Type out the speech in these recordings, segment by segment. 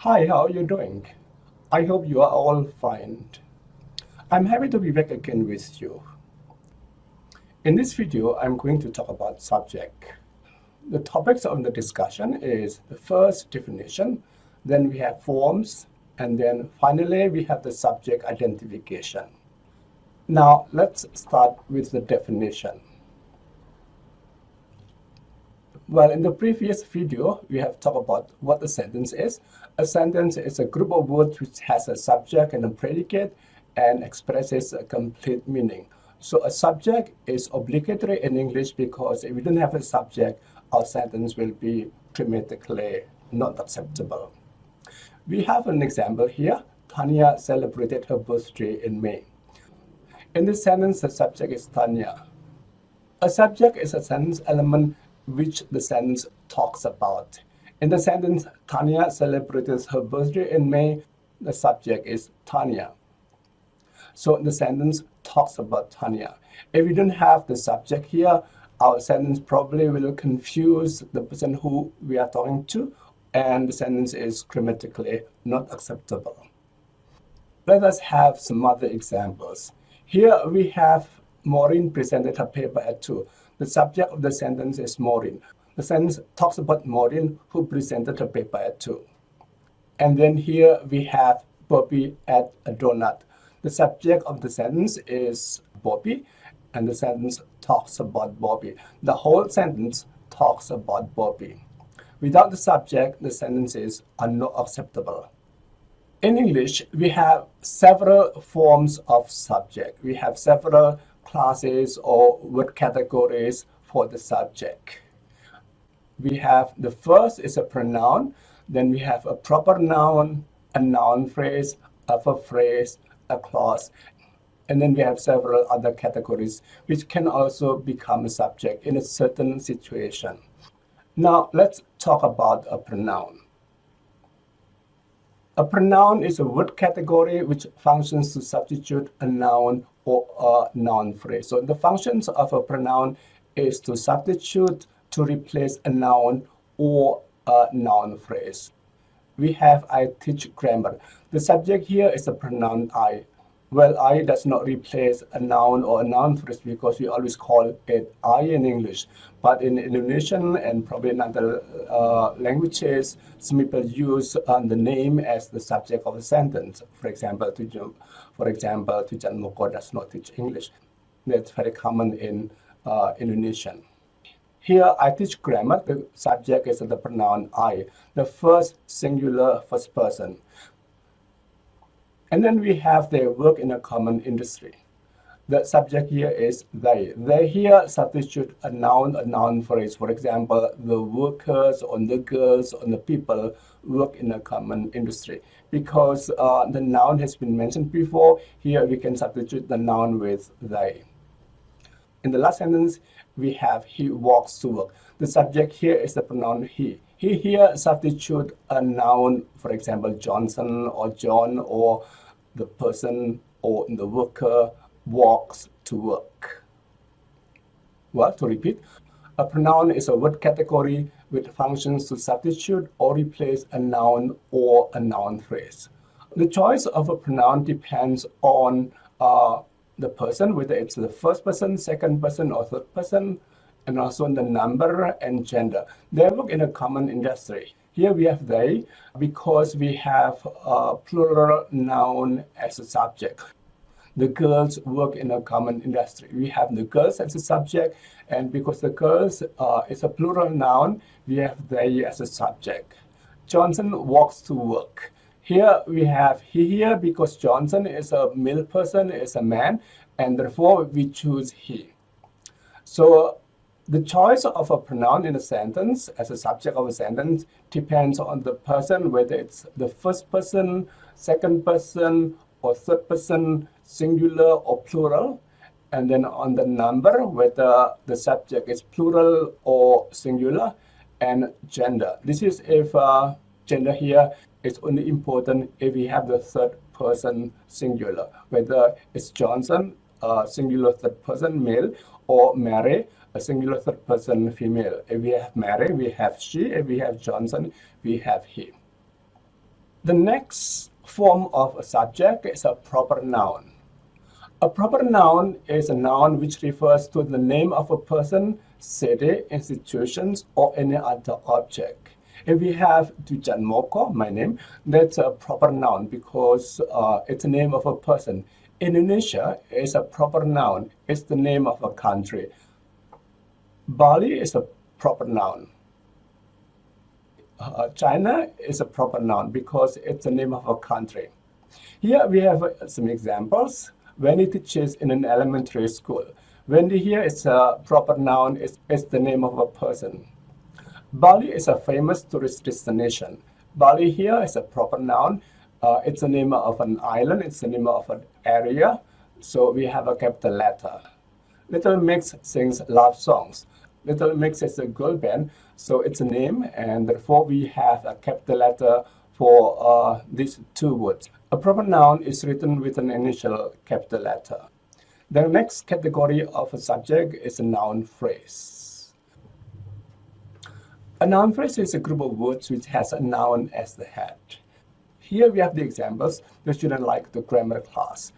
Hi, how are you doing? I hope you are all fine. I'm happy to be back again with you. In this video, I'm going to talk about subject. The topics of the discussion is the first definition, then we have forms, and then finally we have the subject identification. Now, let's start with the definition. Well, in the previous video, we have talked about what a sentence is. A sentence is a group of words which has a subject and a predicate and expresses a complete meaning. So a subject is obligatory in English because if we don't have a subject, our sentence will be grammatically not acceptable. We have an example here. Tanya celebrated her birthday in May. In this sentence, the subject is Tanya. A subject is a sentence element which the sentence talks about. In the sentence, Tanya celebrated her birthday in May, the subject is Tanya. So the sentence talks about Tanya. If we don't have the subject here, our sentence probably will confuse the person who we are talking to, and the sentence is grammatically not acceptable. Let us have some other examples. Here we have Maureen presented her paper at 2. The subject of the sentence is Maureen. The sentence talks about Maureen who presented her paper at 2. And then here we have Bobby at a donut. The subject of the sentence is Bobby, and the sentence talks about Bobby. The whole sentence talks about Bobby. Without the subject, the sentences are not acceptable. In English, we have several forms of subject. We have several classes or word categories for the subject. We have the first is a pronoun, then we have a proper noun, a noun phrase, a verb phrase, a clause, and then we have several other categories which can also become a subject in a certain situation. Now let's talk about a pronoun. A pronoun is a word category which functions to substitute a noun or a noun phrase. So the functions of a pronoun is to substitute, to replace a noun or a noun phrase. We have I teach grammar. The subject here is the pronoun I. Well, I does not replace a noun or a noun phrase because we always call it I in English. But in Indonesian and probably in other languages, some people use the name as the subject of a sentence. For example, Tujan Moko does not teach English. That's very common in Indonesian. Here, I teach grammar. The subject is the pronoun I, the first singular first person. And then we have they work in a common industry. The subject here is they. They here substitute a noun phrase. For example, the workers or the girls or the people work in a common industry. Because the noun has been mentioned before, here we can substitute the noun with they. In the last sentence, we have he walks to work. The subject here is the pronoun he. He here substitute a noun, for example, Johnson or John or the person or the worker walks to work. Well, to repeat, a pronoun is a word category with functions to substitute or replace a noun or a noun phrase. The choice of a pronoun depends on the person, whether it's the first person, second person, or third person, and also the number and gender. They work in a common industry. Here we have they because we have a plural noun as a subject. The girls work in a common industry. We have the girls as a subject, and because the girls is a plural noun, we have they as a subject. Johnson walks to work. Here we have he here because Johnson is a male person, is a man, and therefore we choose he. So the choice of a pronoun in a sentence as a subject of a sentence depends on the person, whether it's the first person, second person, or third person, singular or plural, and then on the number, whether the subject is plural or singular, and gender. This is if gender here is only important if we have the third person singular, whether it's Johnson, singular third person male, or Mary, a singular third person female. If we have Mary, we have she. If we have Johnson, we have he. The next form of a subject is a proper noun. A proper noun is a noun which refers to the name of a person, city, institutions, or any other object. If we have Dujan Moko, my name, that's a proper noun because it's the name of a person. Indonesia is a proper noun. It's the name of a country. Bali is a proper noun. China is a proper noun because it's the name of a country. Here we have some examples. Wendy teaches in an elementary school. Wendy here is a proper noun, it's the name of a person. Bali is a famous tourist destination. Bali here is a proper noun. It's the name of an island, it's the name of an area. So we have a capital letter. Little Mix sings love songs. Little Mix is a girl band, so it's a name, and therefore we have a capital letter for these two words. A proper noun is written with an initial capital letter. The next category of a subject is a noun phrase. A noun phrase is a group of words which has a noun as the head. Here we have the examples. The student like the grammar class.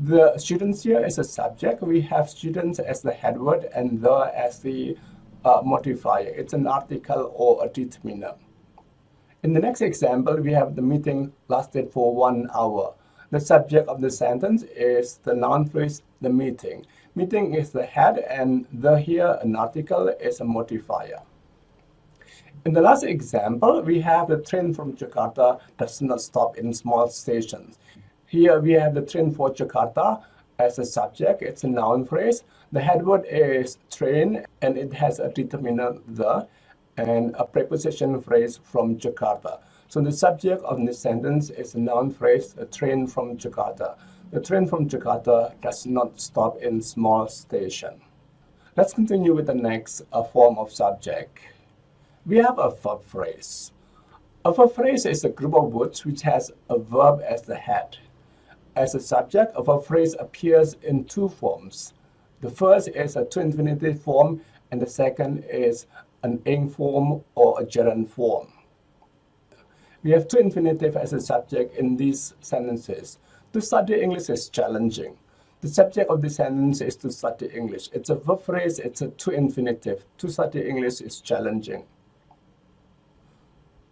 The students here is a subject. We have students as the head word and the as the modifier. It's an article or a determiner. In the next example, we have the meeting lasted for 1 hour. The subject of the sentence is the noun phrase, the meeting. Meeting is the head, and the here, an article, is a modifier. In the last example, we have the train from Jakarta does not stop in small stations. Here we have the train for Jakarta as a subject. It's a noun phrase. The head word is train, and it has a determiner, the, and a preposition phrase from Jakarta. So the subject of the sentence is a noun phrase, a train from Jakarta. The train from Jakarta does not stop in small station. Let's continue with the next form of subject. We have a verb phrase. A verb phrase is a group of words which has a verb as the head. As a subject, a verb phrase appears in two forms. The first is a to infinitive form, and the second is an ing form or a gerund form. We have to infinitive as a subject in these sentences. To study English is challenging. The subject of the sentence is to study English. It's a verb phrase, it's a to infinitive. To study English is challenging.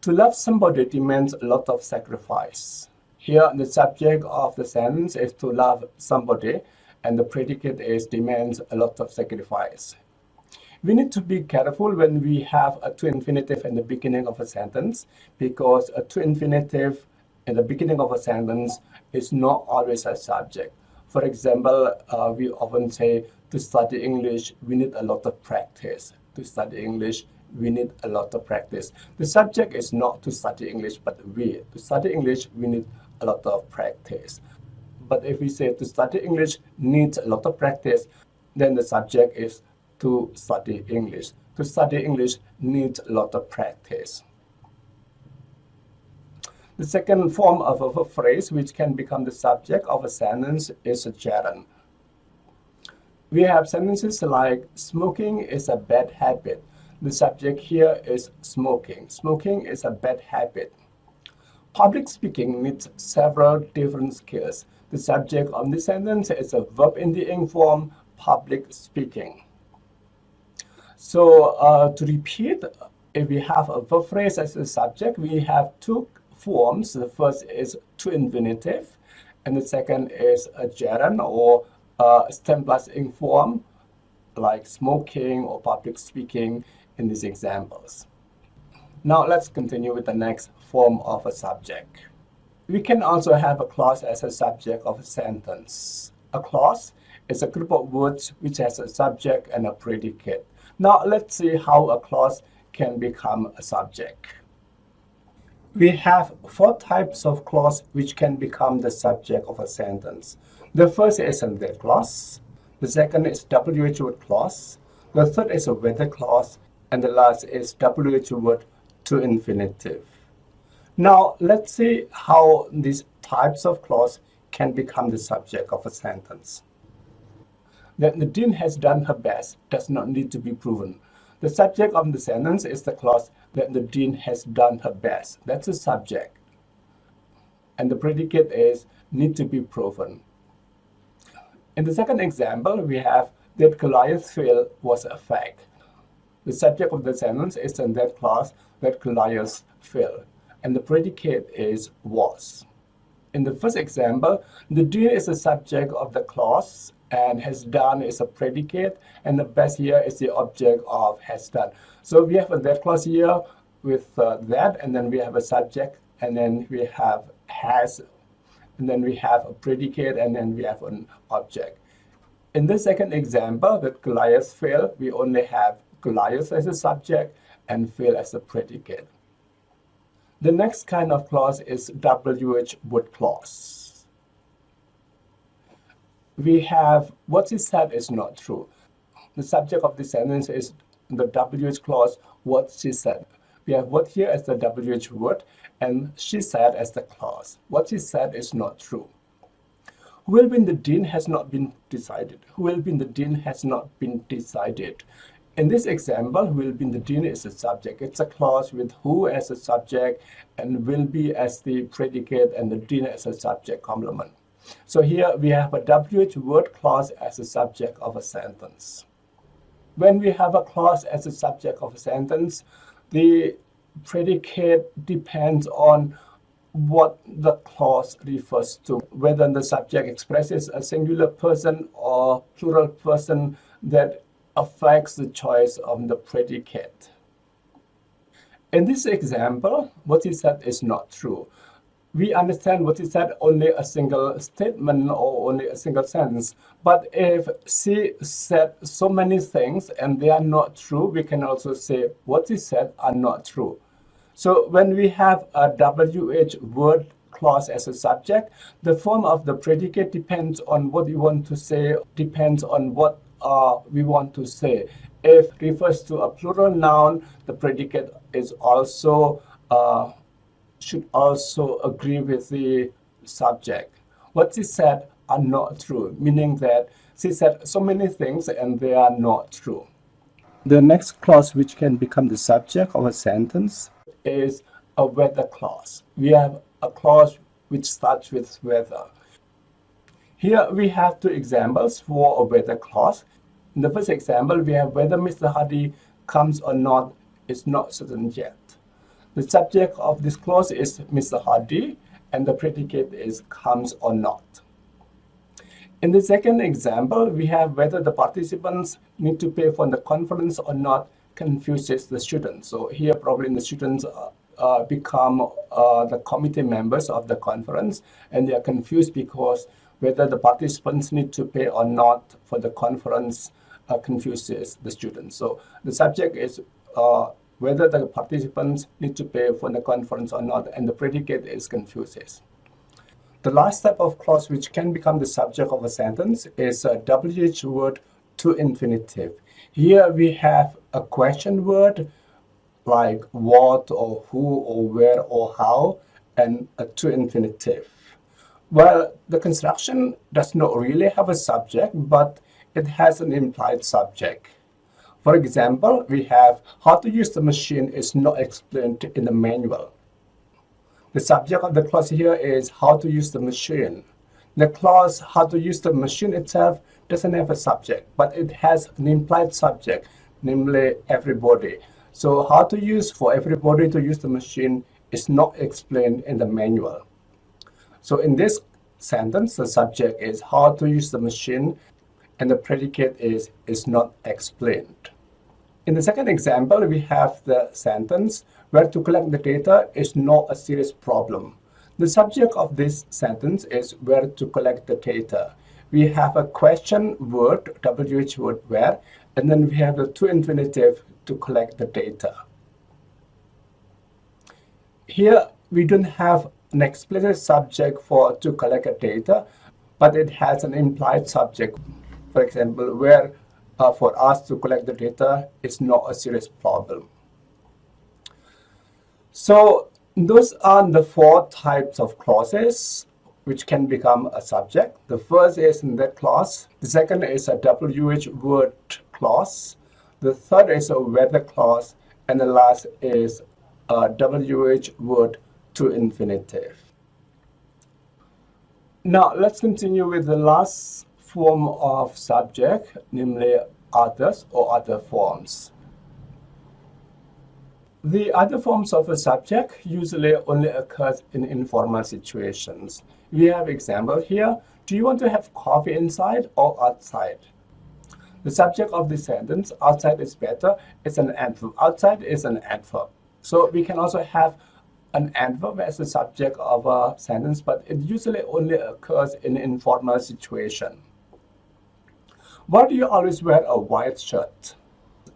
To love somebody demands a lot of sacrifice. Here, the subject of the sentence is to love somebody, and the predicate is demands a lot of sacrifice. We need to be careful when we have a to infinitive in the beginning of a sentence, because a to infinitive in the beginning of a sentence is not always a subject. For example, we often say to study English, we need a lot of practice. To study English, we need a lot of practice. The subject is not to study English, but we. To study English, we need a lot of practice. But if we say to study English needs a lot of practice, then the subject is to study English. To study English needs a lot of practice. The second form of a phrase which can become the subject of a sentence is a gerund. We have sentences like smoking is a bad habit. The subject here is smoking. Smoking is a bad habit. Public speaking needs several different skills. The subject of the sentence is a verb in the ing form, public speaking. So to repeat, if we have a verb phrase as a subject, we have two forms. The first is to infinitive, and the second is a gerund or stem plus ing form, like smoking or public speaking in these examples. Now let's continue with the next form of a subject. We can also have a clause as a subject of a sentence. A clause is a group of words which has a subject and a predicate. Now let's see how a clause can become a subject. We have 4 types of clause which can become the subject of a sentence. The first is a that clause. The second is WH word clause. The third is a whether clause. And the last is WH word to infinitive. Now let's see how these types of clause can become the subject of a sentence. That Nadine has done her best does not need to be proven. The subject of the sentence is the clause that Nadine has done her best. That's the subject. and the predicate is need to be proven. In the second example, we have that Goliath fell was a fact. The subject of the sentence is in that clause that Goliath fell, and the predicate is was. In the first example, the dean is the subject of the clause and has done is a predicate, and the best here is the object of has done. So we have a that clause here with that, and then we have a subject, and then we have has, and then we have a predicate, and then we have an object. In the second example, that Goliath fell, we only have Goliath as a subject and fell as a predicate. The next kind of clause is WH would clause. We have what she said is not true. The subject of the sentence is the WH clause, what she said. We have what here as the WH would and she said as the clause. What she said is not true. Who will be in the dean has not been decided. Who will be in the dean has not been decided. In this example, who will be in the dean is a subject. It's a clause with who as a subject and will be as the predicate and the dean as a subject complement. So here we have a WH word clause as a subject of a sentence. When we have a clause as a subject of a sentence, the predicate depends on what the clause refers to, whether the subject expresses a singular person or plural person that affects the choice of the predicate. In this example, what he said is not true. We understand what he said only a single statement or only a single sentence. But if she said so many things and they are not true, we can also say what he said are not true. So when we have a WH word clause as a subject, the form of the predicate depends on what we want to say, depends on what we want to say. If it refers to a plural noun, the predicate is also should also agree with the subject. What she said are not true, meaning that she said so many things and they are not true. The next clause which can become the subject of a sentence is a whether clause. We have a clause which starts with whether. Here we have two examples for a whether clause. In the first example, we have whether Mr. Hardy comes or not is not certain yet. The subject of this clause is Mr. Hardy and the predicate is comes or not. In the second example, we have whether the participants need to pay for the conference or not confuses the students. So here probably the students become the committee members of the conference and they are confused because whether the participants need to pay or not for the conference confuses the students. So the subject is whether the participants need to pay for the conference or not, and the predicate is confuses. The last type of clause which can become the subject of a sentence is a WH word to infinitive. Here we have a question word like what or who or where or how, and a to infinitive. Well, the construction does not really have a subject, but it has an implied subject. For example, we have how to use the machine is not explained in the manual. The subject of the clause here is how to use the machine. The clause how to use the machine itself doesn't have a subject, but it has an implied subject, namely everybody. So how to use for everybody to use the machine is not explained in the manual. So in this sentence, the subject is how to use the machine and the predicate is not explained. In the second example, we have the sentence where to collect the data is not a serious problem. The subject of this sentence is where to collect the data. We have a question word, WH word where, and then we have the to infinitive to collect the data. Here we don't have an explicit subject for to collect a data, but it has an implied subject. For example, where for us to collect the data is not a serious problem. So those are the four types of clauses which can become a subject. The first is in that clause. The second is a WH word clause. The third is a whether clause. And the last is a WH word to infinitive. Now, let's continue with the last form of subject, namely others or other forms. The other forms of a subject usually only occurs in informal situations. We have example here. Do you want to have coffee inside or outside? The subject of the sentence, outside is better, is an adverb. Outside is an adverb. So we can also have an adverb as the subject of a sentence, but it usually only occurs in informal situation. Why do you always wear a white shirt?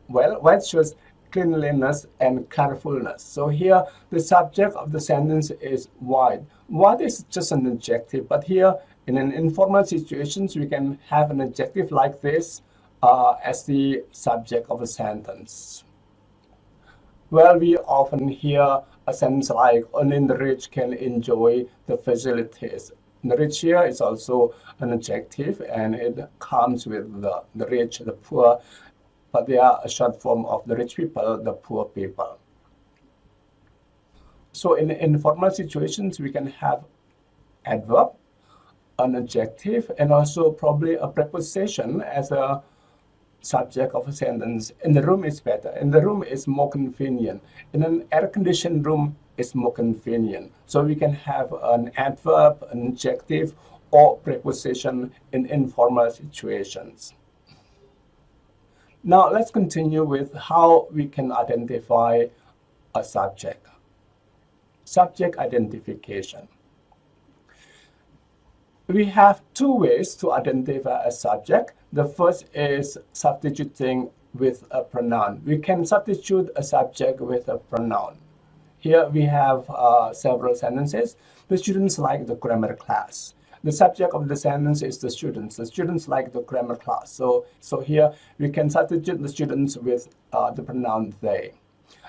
Well, white shows cleanliness and carefulness. So here, the subject of the sentence is white. White is just an adjective, but here, in an informal situations, we can have an adjective like this as the subject of a sentence. Well, we often hear a sentence like, only the rich can enjoy the facilities. The rich here is also an adjective, and it comes with the rich, the poor, but they are a short form of the rich people, the poor people. So in informal situations, we can have adverb, an adjective, and also probably a preposition as a subject of a sentence. In the room is better. In the room is more convenient. In an air-conditioned room is more convenient. So we can have an adverb, an adjective, or preposition in informal situations. Now let's continue with how we can identify a subject. Subject identification. We have two ways to identify a subject. The first is substituting with a pronoun. We can substitute a subject with a pronoun. Here we have several sentences. The students like the grammar class. The subject of the sentence is the students. The students like the grammar class. So here we can substitute the students with the pronoun they.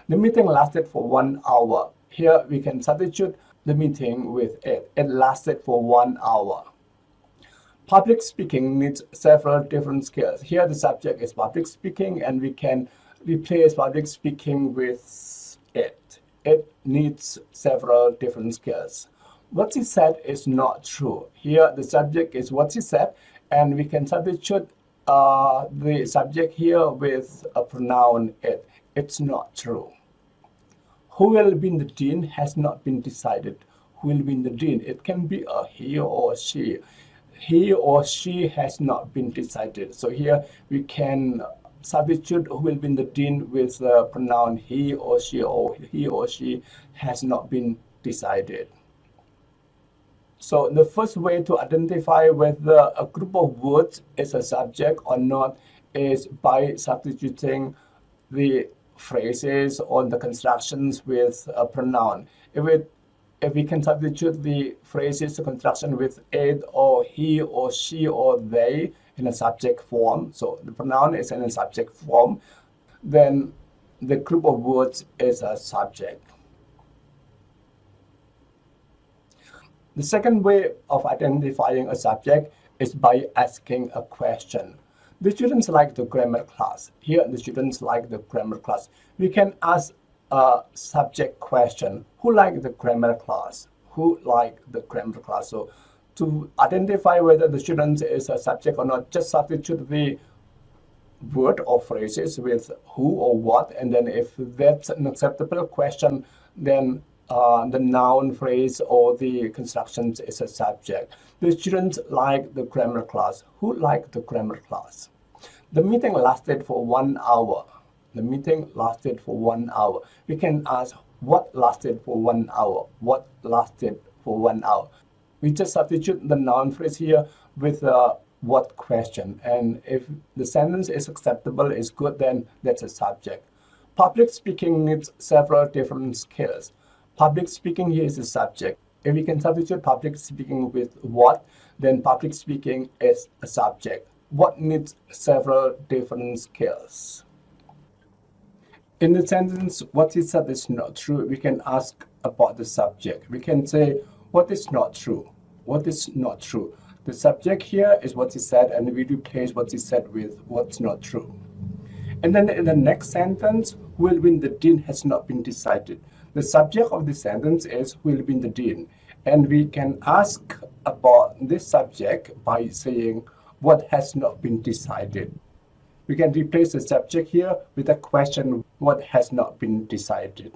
The meeting lasted for 1 hour. Here we can substitute the meeting with it. It lasted for 1 hour. Public speaking needs several different skills. Here the subject is public speaking, and we can replace public speaking with it. It needs several different skills. What she said is not true. Here the subject is what she said, and we can substitute the subject here with a pronoun it. It's not true. Who will be the dean has not been decided. Who will be the dean? It can be a he or she. He or she has not been decided. So here we can substitute who will be the dean with the pronoun he or she has not been decided. So the first way to identify whether a group of words is a subject or not is by substituting the phrases or the constructions with a pronoun. If we can substitute the phrases, the construction with it or he or she or they in a subject form, so the pronoun is in a subject form, then the group of words is a subject. The second way of identifying a subject is by asking a question. The students like the grammar class. Here, the students like the grammar class. We can ask a subject question. Who like the grammar class? Who like the grammar class? So to identify whether the student is a subject or not, just substitute the word or phrases with who or what, and then if that's an acceptable question, then the noun phrase or the constructions is a subject. The students like the grammar class. Who like the grammar class? The meeting lasted for 1 hour. The meeting lasted for 1 hour. We can ask what lasted for 1 hour. What lasted for 1 hour? We just substitute the noun phrase here with what question. And if the sentence is acceptable, is good, then that's a subject. Public speaking needs several different skills. Public speaking here is a subject. If we can substitute public speaking with what, then public speaking is a subject. What needs several different skills? In the sentence, what is said is not true, we can ask about the subject. We can say, what is not true? What is not true? The subject here is what is said, and we replace what is said with what's not true. And then in the next sentence, who will win the dean has not been decided. The subject of the sentence is who will win the dean. And we can ask about this subject by saying what has not been decided. We can replace the subject here with a question, what has not been decided.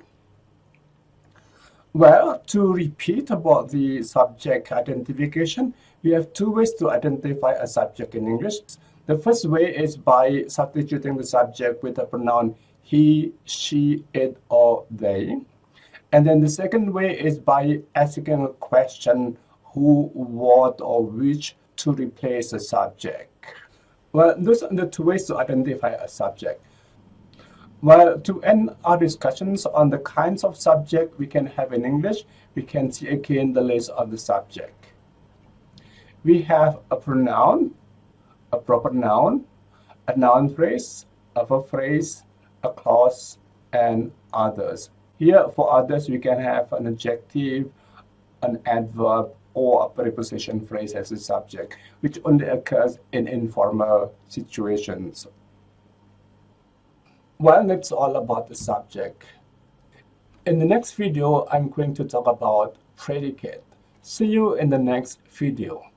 Well, to repeat about the subject identification, we have two ways to identify a subject in English. The first way is by substituting the subject with a pronoun he, she, it, or they. And then the second way is by asking a question, who, what, or which, to replace the subject. Well, those are the two ways to identify a subject. Well, to end our discussions on the kinds of subject we can have in English, we can see again the list of the subject. We have a pronoun, a proper noun, a noun phrase, a verb phrase, a clause, and others. Here, for others, we can have an adjective, an adverb, or a preposition phrase as a subject, which only occurs in informal situations. Well, that's all about the subject. In the next video, I'm going to talk about predicate. See you in the next video.